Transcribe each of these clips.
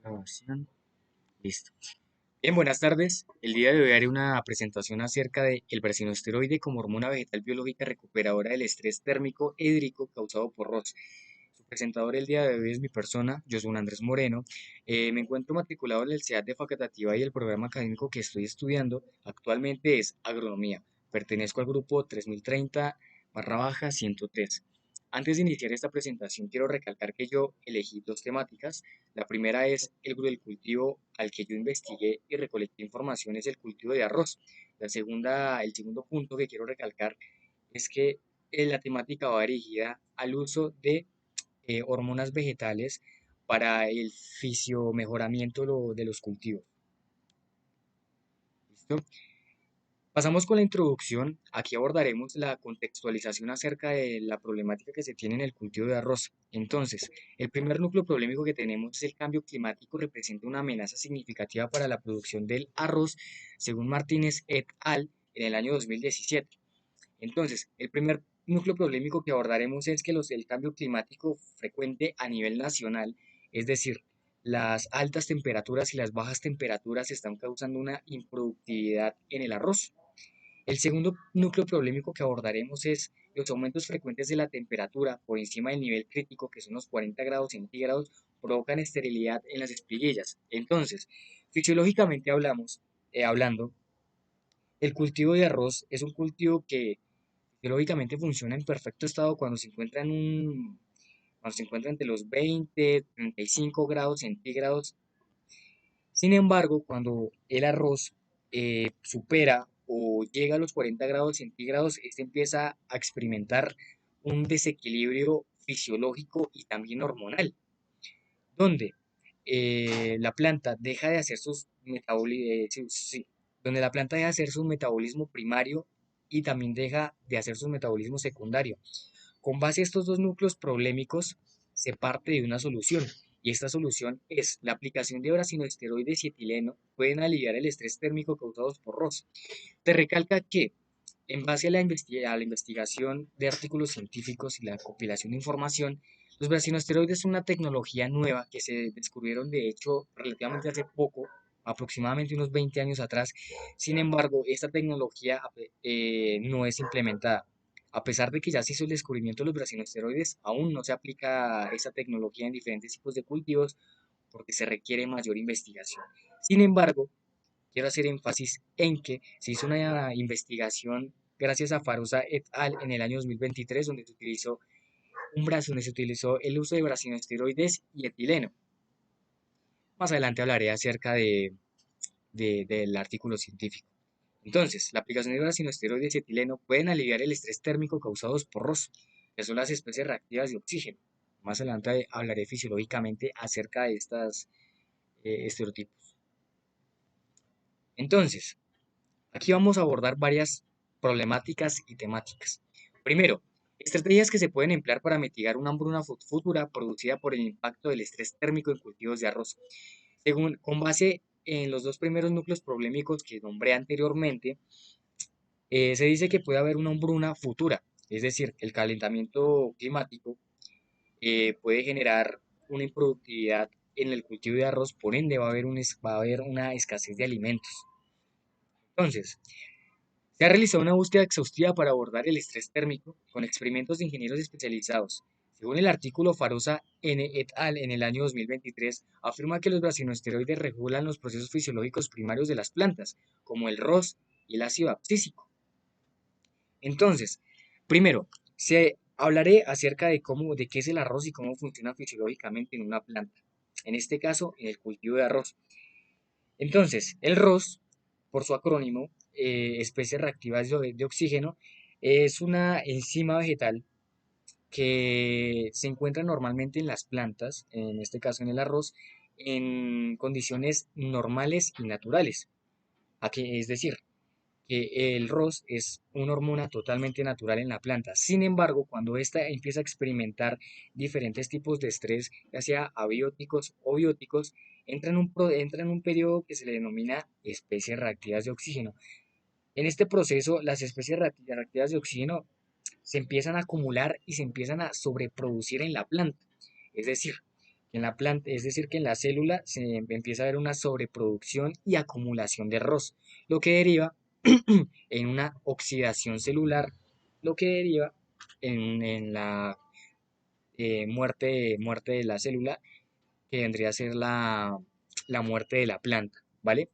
Grabación. Listo. Bien, buenas tardes. El día de hoy haré una presentación acerca de el brasinosteroide como hormona vegetal biológica recuperadora del estrés térmico hídrico causado por ROS. Su presentador el día de hoy es mi persona, yo soy Andrés Moreno. Me encuentro matriculado en la Universidad de Facatativá y el programa académico que estoy estudiando actualmente es agronomía. Pertenezco al grupo 3030-103. Antes de iniciar esta presentación, quiero recalcar que yo elegí dos temáticas. La primera es el cultivo al que yo investigué y recolecté información es el cultivo de arroz. El segundo punto que quiero recalcar es que la temática va dirigida al uso de hormonas vegetales para el fisiomejoramiento de los cultivos. ¿Listo? Pasamos con la introducción. Aquí abordaremos la contextualización acerca de la problemática que se tiene en el cultivo de arroz. Entonces, el primer núcleo problemático que tenemos es el cambio climático representa una amenaza significativa para la producción del arroz, según Martínez et al. En el año 2017. Entonces, el primer núcleo problemático que abordaremos es que el cambio climático frecuente a nivel nacional, es decir, las altas temperaturas y las bajas temperaturas están causando una improductividad en el arroz. El segundo núcleo problemático que abordaremos es los aumentos frecuentes de la temperatura por encima del nivel crítico, que son los 40 grados centígrados, provocan esterilidad en las espiguillas. Entonces, fisiológicamente hablando, el cultivo de arroz es un cultivo que fisiológicamente funciona en perfecto estado cuando se encuentra entre los 20 y 35 grados centígrados. Sin embargo, cuando el arroz supera o llega a los 40 grados centígrados, este empieza a experimentar un desequilibrio fisiológico y también hormonal, donde la planta deja de hacer donde la planta deja de hacer su metabolismo primario y también deja de hacer su metabolismo secundario. Con base a estos dos núcleos problemáticos, se parte de una solución, y esta solución es la aplicación de brasinoesteroides y etileno pueden aliviar el estrés térmico causado por ROS. Te recalca que, en base a a la investigación de artículos científicos y la compilación de información, los brasinoesteroides son una tecnología nueva que se descubrieron de hecho relativamente hace poco, aproximadamente unos 20 años atrás. Sin embargo, esta tecnología no es implementada. A pesar de que ya se hizo el descubrimiento de los brasinoesteroides, aún no se aplica esta tecnología en diferentes tipos de cultivos porque se requiere mayor investigación. Sin embargo, quiero hacer énfasis en que se hizo una investigación gracias a Farosa et al. En el año 2023 donde se utilizó el uso de brasinoesteroides y etileno. Más adelante hablaré acerca del artículo científico. Entonces, la aplicación de brasinoesteroides y etileno pueden aliviar el estrés térmico causado por ROS, que son las especies reactivas de oxígeno. Más adelante hablaré fisiológicamente acerca de estos estereotipos. Entonces, aquí vamos a abordar varias problemáticas y temáticas. Primero, estrategias que se pueden emplear para mitigar una hambruna futura producida por el impacto del estrés térmico en cultivos de arroz. Con base en los dos primeros núcleos problemáticos que nombré anteriormente, se dice que puede haber una hambruna futura, es decir, el calentamiento climático puede generar una improductividad en el cultivo de arroz, por ende va a haber una escasez de alimentos. Entonces, se ha realizado una búsqueda exhaustiva para abordar el estrés térmico con experimentos de ingenieros especializados. Según el artículo Farosa N. et al. En el año 2023, afirma que los brasinoesteroides regulan los procesos fisiológicos primarios de las plantas, como el ROS y el ácido abscísico. Entonces, primero, hablaré acerca de qué es el arroz y cómo funciona fisiológicamente en una planta. En este caso, en el cultivo de arroz. Entonces, el ROS, por su acrónimo, especies reactivas de oxígeno, es una enzima vegetal que se encuentra normalmente en las plantas, en este caso en el arroz, en condiciones normales y naturales. Es decir, que el ROS es una hormona totalmente natural en la planta. Sin embargo, cuando ésta empieza a experimentar diferentes tipos de estrés, ya sea abióticos o bióticos, entra en un periodo que se le denomina especies reactivas de oxígeno. En este proceso, las especies reactivas de oxígeno se empiezan a acumular y se empiezan a sobreproducir en la planta. Es decir, En la planta, es decir, que en la célula se empieza a ver una sobreproducción y acumulación de ROS, lo que deriva en una oxidación celular, lo que deriva en la muerte de la célula, que vendría a ser la muerte de la planta, ¿vale?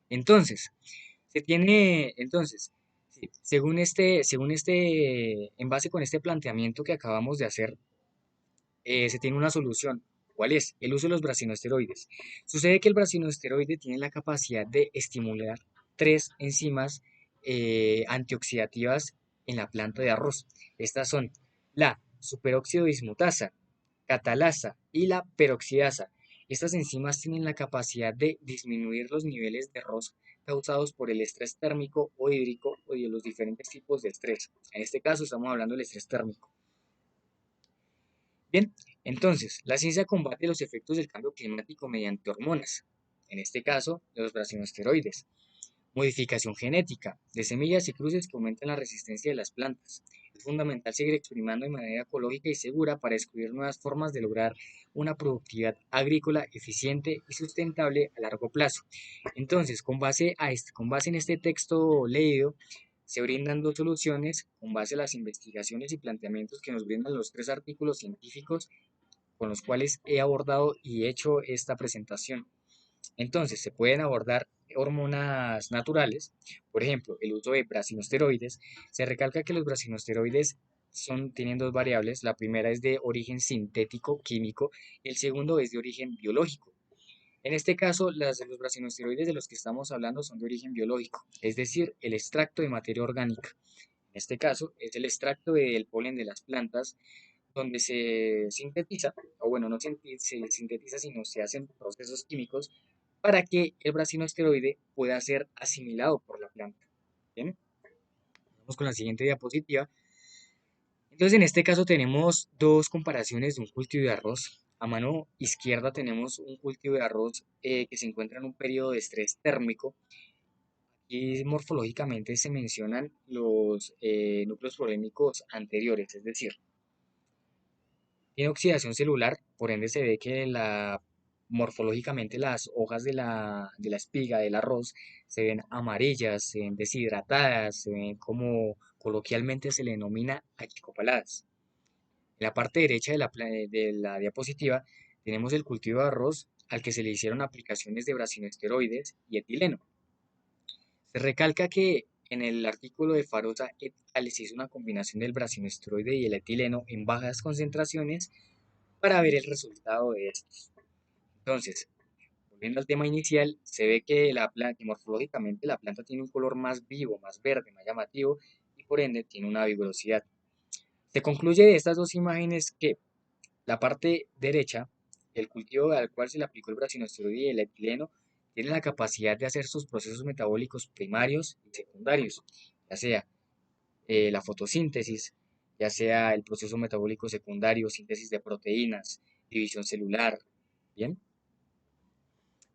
Entonces, sí, en base con este planteamiento que acabamos de hacer, se tiene una solución. ¿Cuál es? El uso de los brasinoesteroides. Sucede que el brasinoesteroide tiene la capacidad de estimular tres enzimas antioxidativas en la planta de arroz. Estas son la superóxido dismutasa, catalasa y la peroxidasa. Estas enzimas tienen la capacidad de disminuir los niveles de arroz causados por el estrés térmico o hídrico o de los diferentes tipos de estrés. En este caso estamos hablando del estrés térmico. Bien, entonces, la ciencia combate los efectos del cambio climático mediante hormonas, en este caso, los brasinosteroides, modificación genética de semillas y cruces que aumentan la resistencia de las plantas. Es fundamental seguir experimentando de manera ecológica y segura para descubrir nuevas formas de lograr una productividad agrícola eficiente y sustentable a largo plazo. Entonces, con base en este texto leído, se brindan dos soluciones con base a las investigaciones y planteamientos que nos brindan los tres artículos científicos con los cuales he abordado y hecho esta presentación. Entonces, se pueden abordar hormonas naturales, por ejemplo, el uso de brasinosteroides. Se recalca que los brasinosteroides tienen dos variables. La primera es de origen sintético químico y el segundo es de origen biológico. En este caso, los brasinosteroides de los que estamos hablando son de origen biológico, es decir, el extracto de materia orgánica. En este caso, es el extracto del polen de las plantas donde se sintetiza, o bueno, no se sintetiza, sino se hacen procesos químicos para que el brasinoesteroide pueda ser asimilado por la planta. ¿Bien? Vamos con la siguiente diapositiva. Entonces, en este caso tenemos dos comparaciones de un cultivo de arroz. A mano izquierda tenemos un cultivo de arroz que se encuentra en un periodo de estrés térmico y morfológicamente se mencionan los núcleos florémicos anteriores, es decir, tiene oxidación celular, por ende se ve que morfológicamente las hojas de la espiga del arroz se ven amarillas, se ven deshidratadas, se ven como coloquialmente se le denomina achicopaladas. En la parte derecha de la diapositiva tenemos el cultivo de arroz al que se le hicieron aplicaciones de brasinoesteroides y etileno. Se recalca que en el artículo de Farosa et al. Se hizo una combinación del brasinoesteroide y el etileno en bajas concentraciones para ver el resultado de estos. Entonces, volviendo al tema inicial, se ve que que morfológicamente la planta tiene un color más vivo, más verde, más llamativo y por ende tiene una vigorosidad. Se concluye de estas dos imágenes que la parte derecha, el cultivo al cual se le aplicó el brasinoesteroide y el etileno, tiene la capacidad de hacer sus procesos metabólicos primarios y secundarios, ya sea la fotosíntesis, ya sea el proceso metabólico secundario, síntesis de proteínas, división celular. Bien,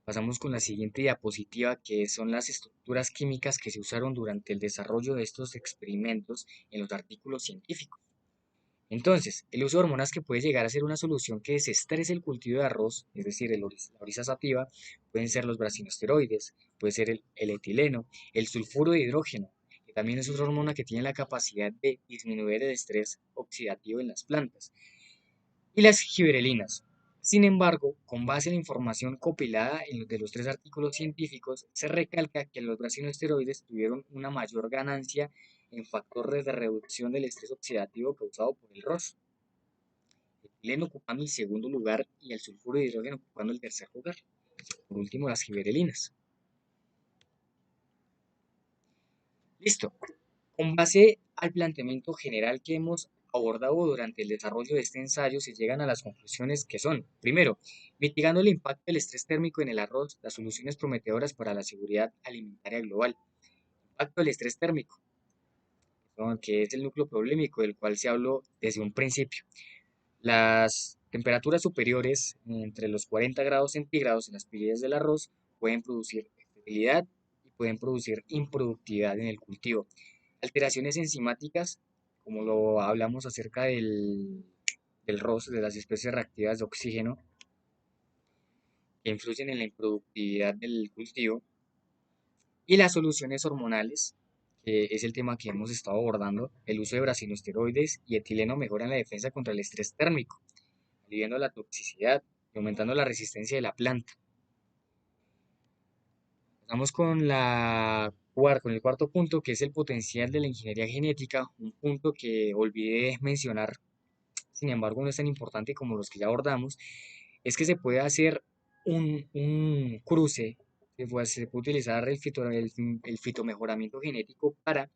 pasamos con la siguiente diapositiva, que son las estructuras químicas que se usaron durante el desarrollo de estos experimentos en los artículos científicos. Entonces, el uso de hormonas que puede llegar a ser una solución que desestrese el cultivo de arroz, es decir, la orisa sativa, pueden ser los brasinosteroides, puede ser el etileno, el sulfuro de hidrógeno, que también es otra hormona que tiene la capacidad de disminuir el estrés oxidativo en las plantas, y las giberelinas. Sin embargo, con base en la información compilada de los tres artículos científicos, se recalca que los brasinoesteroides tuvieron una mayor ganancia en factores de reducción del estrés oxidativo causado por el ROS, el etileno ocupando el segundo lugar y el sulfuro de hidrógeno ocupando el tercer lugar. Por último, las giberelinas. Listo. Con base al planteamiento general que hemos abordado durante el desarrollo de este ensayo, se llegan a las conclusiones que son, primero, mitigando el impacto del estrés térmico en el arroz, las soluciones prometedoras para la seguridad alimentaria global. Impacto del estrés térmico, que es el núcleo problemático del cual se habló desde un principio. Las temperaturas superiores, entre los 40 grados centígrados en las piedras del arroz, pueden producir esterilidad y pueden producir improductividad en el cultivo. Alteraciones enzimáticas, como lo hablamos acerca del ROS, de las especies reactivas de oxígeno, que influyen en la improductividad del cultivo, y las soluciones hormonales, que es el tema que hemos estado abordando. El uso de brasinosteroides y etileno mejoran la defensa contra el estrés térmico, aliviando la toxicidad y aumentando la resistencia de la planta. Vamos con el cuarto punto, que es el potencial de la ingeniería genética, un punto que olvidé mencionar, sin embargo no es tan importante como los que ya abordamos, es que se puede hacer un cruce, se puede utilizar el fitomejoramiento genético para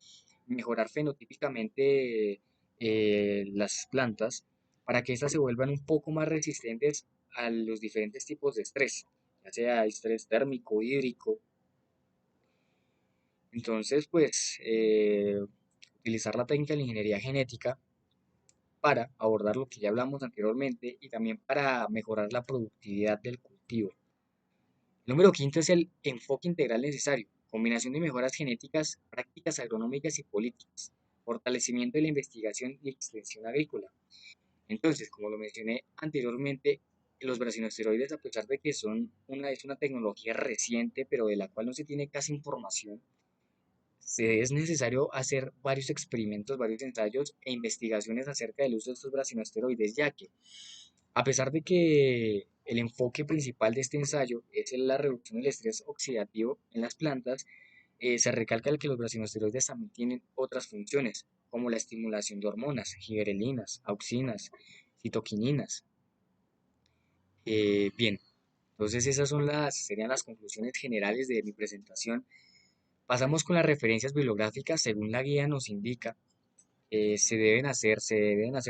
mejorar fenotípicamente las plantas, para que éstas se vuelvan un poco más resistentes a los diferentes tipos de estrés, ya sea estrés térmico, hídrico. Entonces, pues, utilizar la técnica de la ingeniería genética para abordar lo que ya hablamos anteriormente y también para mejorar la productividad del cultivo. El número quinto es el enfoque integral necesario, combinación de mejoras genéticas, prácticas agronómicas y políticas, fortalecimiento de la investigación y extensión agrícola. Entonces, como lo mencioné anteriormente, los brasinosteroides, a pesar de que es una tecnología reciente, pero de la cual no se tiene casi información, es necesario hacer varios experimentos, varios ensayos e investigaciones acerca del uso de estos brasinosteroides, ya que a pesar de que el enfoque principal de este ensayo es la reducción del estrés oxidativo en las plantas, se recalca que los brasinosteroides también tienen otras funciones, como la estimulación de hormonas, giberelinas, auxinas, citoquininas. Bien, entonces serían las conclusiones generales de mi presentación. Pasamos con las referencias bibliográficas. Según la guía nos indica, se deben hacer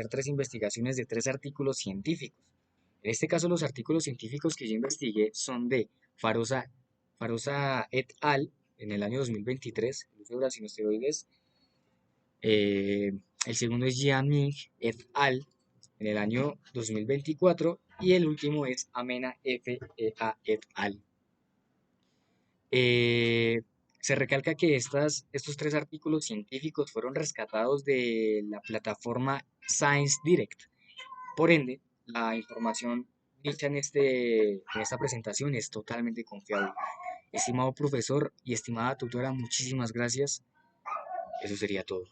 tres investigaciones de tres artículos científicos. En este caso, los artículos científicos que yo investigué son de Farosa, Farosa et al. En el año 2023, el uso de brasinosteroides. El segundo es Jiang et al. En el año 2024. Y el último es Amena F.E.A. et al. Eh, Se recalca que estos tres artículos científicos fueron rescatados de la plataforma Science Direct. Por ende, la información dicha en esta presentación es totalmente confiable. Estimado profesor y estimada tutora, muchísimas gracias. Eso sería todo.